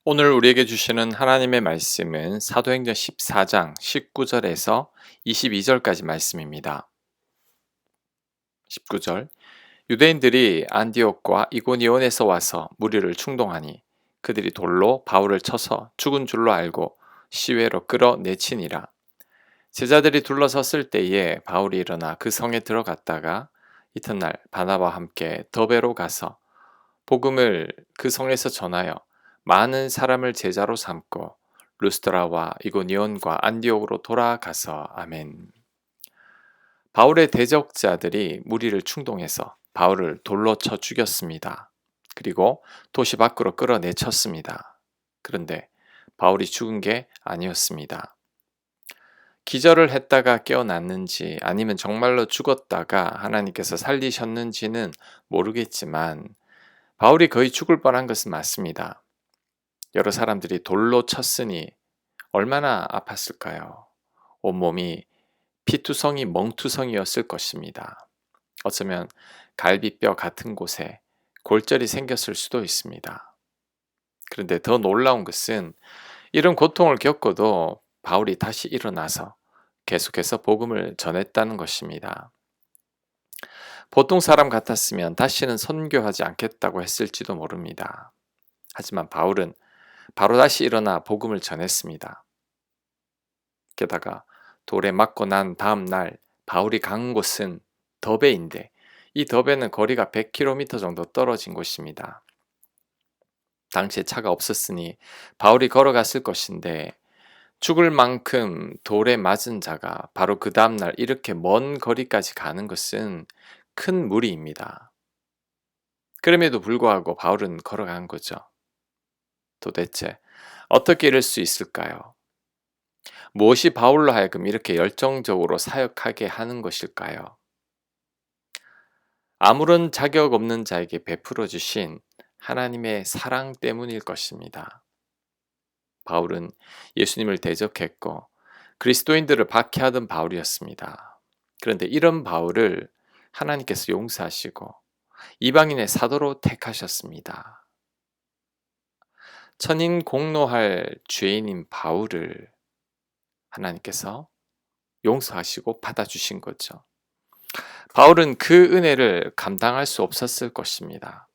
오늘 우리에게 주시는 하나님의 말씀은 사도행전 14장 19절에서 22절까지 말씀입니다. 19절 유대인들이 안디옥과 이고니온에서 와서 무리를 충동하니 그들이 돌로 바울을 쳐서 죽은 줄로 알고 시외로 끌어내치니라. 제자들이 둘러섰을 때에 바울이 일어나 그 성에 들어갔다가 이튿날 바나바와 함께 더베로 가서 복음을 그 성에서 전하여 많은 사람을 제자로 삼고 루스드라와 이고니온과 안디옥으로 돌아가서 아멘. 바울의 대적자들이 무리를 충동해서 바울을 돌로 쳐 죽였습니다. 그리고 도시 밖으로 끌어내쳤습니다. 그런데 바울이 죽은 게 아니었습니다. 기절을 했다가 깨어났는지 아니면 정말로 죽었다가 하나님께서 살리셨는지는 모르겠지만 바울이 거의 죽을 뻔한 것은 맞습니다. 여러 사람들이 돌로 쳤으니 얼마나 아팠을까요? 온몸이 피투성이 멍투성이었을 것입니다. 어쩌면 갈비뼈 같은 곳에 골절이 생겼을 수도 있습니다. 그런데 더 놀라운 것은 이런 고통을 겪어도 바울이 다시 일어나서 계속해서 복음을 전했다는 것입니다. 보통 사람 같았으면 다시는 선교하지 않겠다고 했을지도 모릅니다. 하지만 바울은 바로 다시 일어나 복음을 전했습니다. 게다가 돌에 맞고 난 다음 날 바울이 간 곳은 더베인데 이 더베는 거리가 100km 정도 떨어진 곳입니다. 당시에 차가 없었으니 바울이 걸어갔을 것인데 죽을 만큼 돌에 맞은 자가 바로 그 다음 날 이렇게 먼 거리까지 가는 것은 큰 무리입니다. 그럼에도 불구하고 바울은 걸어간 거죠. 도대체 어떻게 이럴 수 있을까요? 무엇이 바울로 하여금 이렇게 열정적으로 사역하게 하는 것일까요? 아무런 자격 없는 자에게 베풀어 주신 하나님의 사랑 때문일 것입니다. 바울은 예수님을 대적했고 그리스도인들을 박해하던 바울이었습니다. 그런데 이런 바울을 하나님께서 용서하시고 이방인의 사도로 택하셨습니다. 천인 공로할 죄인인 바울을 하나님께서 용서하시고 받아주신 거죠. 바울은 그 은혜를 감당할 수 없었을 것입니다.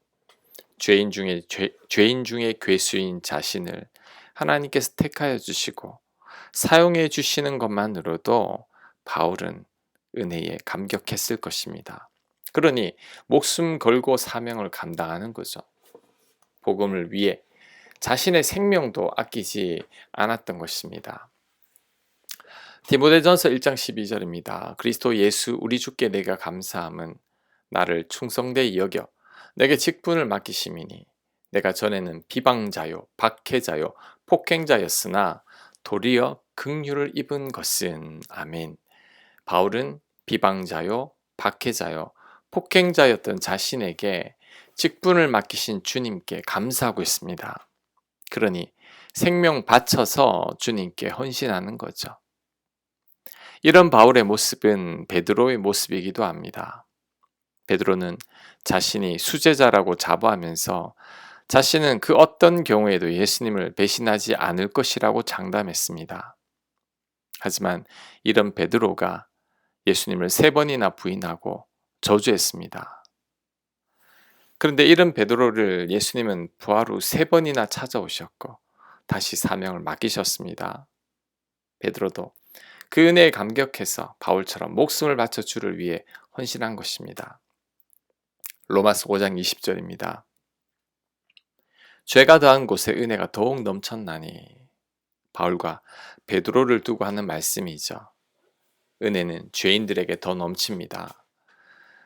죄인 중에 괴수인 자신을 하나님께서 택하여 주시고 사용해 주시는 것만으로도 바울은 은혜에 감격했을 것입니다. 그러니 목숨 걸고 사명을 감당하는 거죠. 복음을 위해 자신의 생명도 아끼지 않았던 것입니다. 디모데전서 1장 12절입니다. 그리스도 예수 우리 주께 내가 감사함은 나를 충성되이 여겨 내게 직분을 맡기심이니 내가 전에는 비방자요 박해자요 폭행자였으나 도리어 긍휼을 입은 것은 아멘. 바울은 비방자요 박해자요 폭행자였던 자신에게 직분을 맡기신 주님께 감사하고 있습니다. 그러니 생명 바쳐서 주님께 헌신하는 거죠. 이런 바울의 모습은 베드로의 모습이기도 합니다. 베드로는 자신이 수제자라고 자부하면서 자신은 그 어떤 경우에도 예수님을 배신하지 않을 것이라고 장담했습니다. 하지만 이런 베드로가 예수님을 3번이나 부인하고 저주했습니다. 그런데 이런 베드로를 예수님은 부활 후 3번이나 찾아오셨고 다시 사명을 맡기셨습니다. 베드로도 그 은혜에 감격해서 바울처럼 목숨을 바쳐 주를 위해 헌신한 것입니다. 로마서 5장 20절입니다. 죄가 더한 곳에 은혜가 더욱 넘쳤나니 바울과 베드로를 두고 하는 말씀이죠. 은혜는 죄인들에게 더 넘칩니다.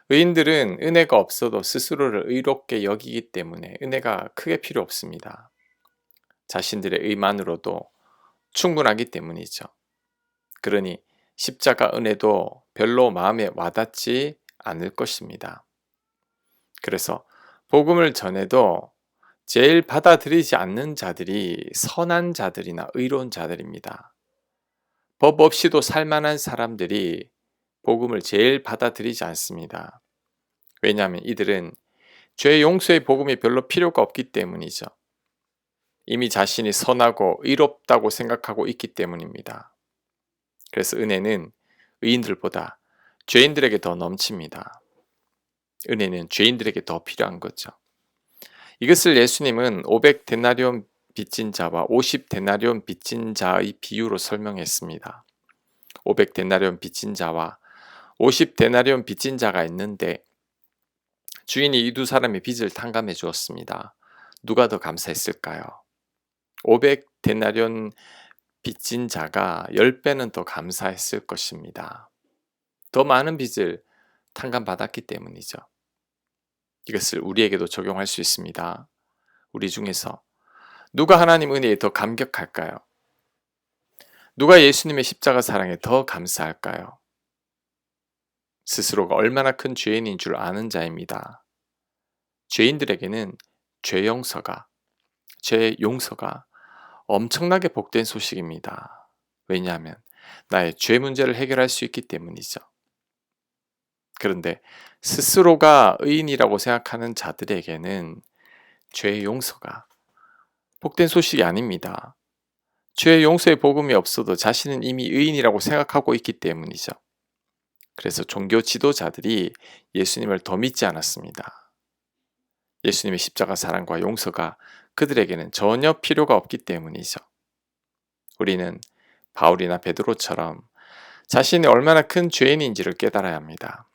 의인들은 은혜가 없어도 스스로를 의롭게 여기기 때문에 은혜가 크게 필요 없습니다. 자신들의 의만으로도 충분하기 때문이죠. 그러니 십자가 은혜도 별로 마음에 와닿지 않을 것입니다. 그래서 복음을 전해도 제일 받아들이지 않는 자들이 선한 자들이나 의로운 자들입니다. 법 없이도 살만한 사람들이 복음을 제일 받아들이지 않습니다. 왜냐하면 이들은 죄 용서의 복음이 별로 필요가 없기 때문이죠. 이미 자신이 선하고 의롭다고 생각하고 있기 때문입니다. 그래서 은혜는 의인들보다 죄인들에게 더 넘칩니다. 은혜는 죄인들에게 더 필요한 거죠. 이것을 예수님은 500데나리온 빚진 자와 50데나리온 빚진 자의 비유로 설명했습니다. 500데나리온 빚진 자와 50데나리온 빚진 자가 있는데 주인이 이 두 사람의 빚을 탕감해 주었습니다. 누가 더 감사했을까요? 500데나리온 빚진 자가 10배는 더 감사했을 것입니다. 더 많은 빚을 탕감받았기 때문이죠. 이것을 우리에게도 적용할 수 있습니다. 우리 중에서 누가 하나님 은혜에 더 감격할까요? 누가 예수님의 십자가 사랑에 더 감사할까요? 스스로가 얼마나 큰 죄인인 줄 아는 자입니다. 죄인들에게는 죄 용서가 엄청나게 복된 소식입니다. 왜냐하면 나의 죄 문제를 해결할 수 있기 때문이죠. 그런데 스스로가 의인이라고 생각하는 자들에게는 죄의 용서가 복된 소식이 아닙니다. 죄의 용서의 복음이 없어도 자신은 이미 의인이라고 생각하고 있기 때문이죠. 그래서 종교 지도자들이 예수님을 더 믿지 않았습니다. 예수님의 십자가 사랑과 용서가 그들에게는 전혀 필요가 없기 때문이죠. 우리는 바울이나 베드로처럼 자신이 얼마나 큰 죄인인지를 깨달아야 합니다.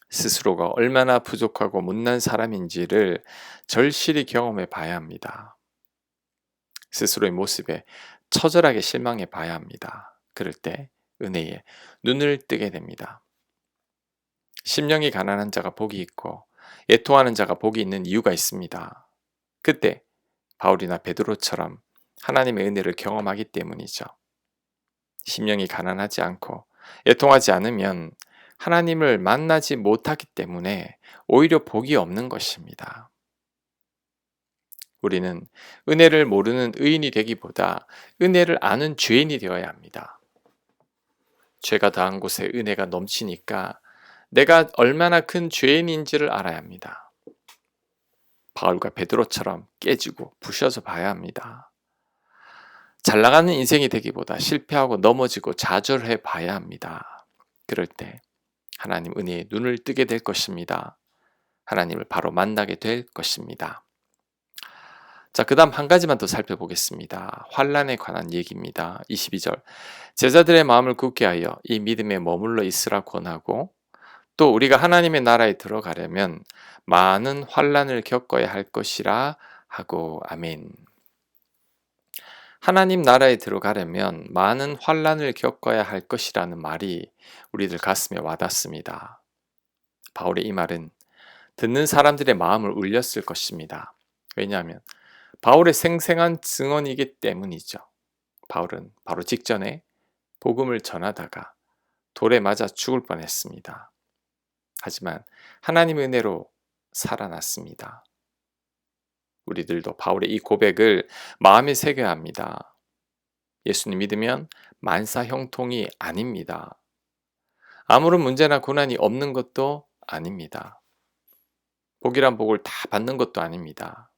스스로가 얼마나 부족하고 못난 사람인지를 절실히 경험해 봐야 합니다. 스스로의 모습에 처절하게 실망해 봐야 합니다. 그럴 때 은혜에 눈을 뜨게 됩니다. 심령이 가난한 자가 복이 있고 애통하는 자가 복이 있는 이유가 있습니다. 그때 바울이나 베드로처럼 하나님의 은혜를 경험하기 때문이죠. 심령이 가난하지 않고 애통하지 않으면 하나님을 만나지 못하기 때문에 오히려 복이 없는 것입니다. 우리는 은혜를 모르는 의인이 되기보다 은혜를 아는 죄인이 되어야 합니다. 죄가 더한 곳에 은혜가 넘치니까 내가 얼마나 큰 죄인인지를 알아야 합니다. 바울과 베드로처럼 깨지고 부셔져 봐야 합니다. 잘 나가는 인생이 되기보다 실패하고 넘어지고 좌절해 봐야 합니다. 그럴 때 하나님 은혜에 눈을 뜨게 될 것입니다. 하나님을 바로 만나게 될 것입니다. 자, 그 다음 한 가지만 더 살펴보겠습니다. 환난에 관한 얘기입니다. 22절. 제자들의 마음을 굳게 하여 이 믿음에 머물러 있으라 권하고 또 우리가 하나님의 나라에 들어가려면 많은 환난을 겪어야 할 것이라 하고 아멘. 하나님 나라에 들어가려면 많은 환난을 겪어야 할 것이라는 말이 우리들 가슴에 와닿습니다. 바울의 이 말은 듣는 사람들의 마음을 울렸을 것입니다. 왜냐하면 바울의 생생한 증언이기 때문이죠. 바울은 바로 직전에 복음을 전하다가 돌에 맞아 죽을 뻔했습니다. 하지만 하나님의 은혜로 살아났습니다. 우리들도 바울의 이 고백을 마음에 새겨야 합니다. 예수님 믿으면 만사 형통이 아닙니다. 아무런 문제나 고난이 없는 것도 아닙니다. 복이란 복을 다 받는 것도 아닙니다.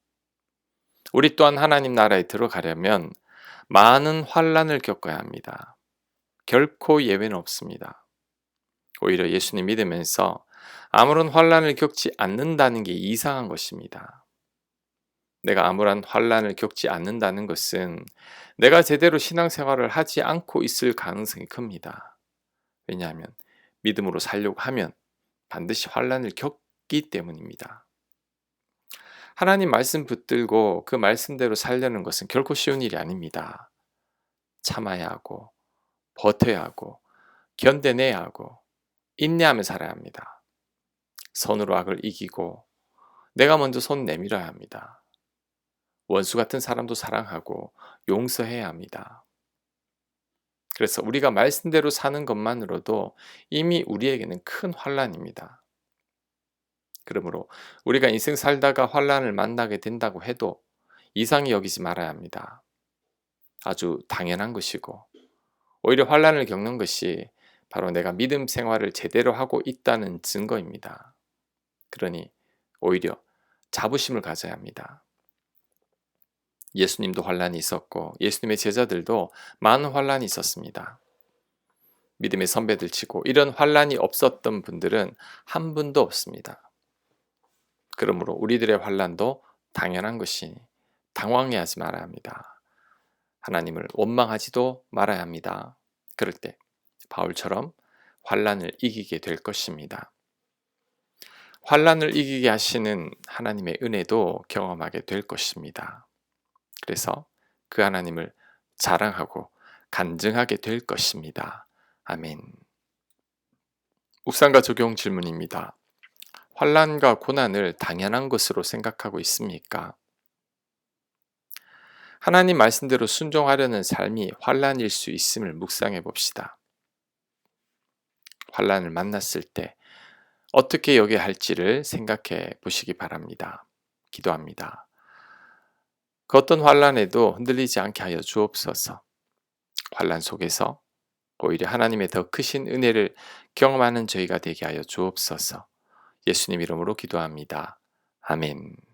우리 또한 하나님 나라에 들어가려면 많은 환난을 겪어야 합니다. 결코 예외는 없습니다. 오히려 예수님 믿으면서 아무런 환난을 겪지 않는다는 게 이상한 것입니다. 내가 아무런 환난을 겪지 않는다는 것은 내가 제대로 신앙생활을 하지 않고 있을 가능성이 큽니다. 왜냐하면 믿음으로 살려고 하면 반드시 환난을 겪기 때문입니다. 하나님 말씀 붙들고 그 말씀대로 살려는 것은 결코 쉬운 일이 아닙니다. 참아야 하고 버텨야 하고 견뎌내야 하고 인내하며 살아야 합니다. 선으로 악을 이기고 내가 먼저 손 내밀어야 합니다. 원수 같은 사람도 사랑하고 용서해야 합니다. 그래서 우리가 말씀대로 사는 것만으로도 이미 우리에게는 큰 환난입니다. 그러므로 우리가 인생 살다가 환난을 만나게 된다고 해도 이상히 여기지 말아야 합니다. 아주 당연한 것이고 오히려 환난을 겪는 것이 바로 내가 믿음 생활을 제대로 하고 있다는 증거입니다. 그러니 오히려 자부심을 가져야 합니다. 예수님도 환란이 있었고 예수님의 제자들도 많은 환란이 있었습니다. 믿음의 선배들 치고 이런 환란이 없었던 분들은 한 분도 없습니다. 그러므로 우리들의 환란도 당연한 것이니 당황해하지 말아야 합니다. 하나님을 원망하지도 말아야 합니다. 그럴 때 바울처럼 환란을 이기게 될 것입니다. 환란을 이기게 하시는 하나님의 은혜도 경험하게 될 것입니다. 그래서 그 하나님을 자랑하고 간증하게 될 것입니다. 아멘. 묵상과 적용 질문입니다. 환란과 고난을 당연한 것으로 생각하고 있습니까? 하나님 말씀대로 순종하려는 삶이 환란일 수 있음을 묵상해 봅시다. 환란을 만났을 때 어떻게 여겨야 할지를 생각해 보시기 바랍니다. 기도합니다. 그 어떤 환란에도 흔들리지 않게 하여 주옵소서. 환란 속에서 오히려 하나님의 더 크신 은혜를 경험하는 저희가 되게 하여 주옵소서. 예수님 이름으로 기도합니다. 아멘.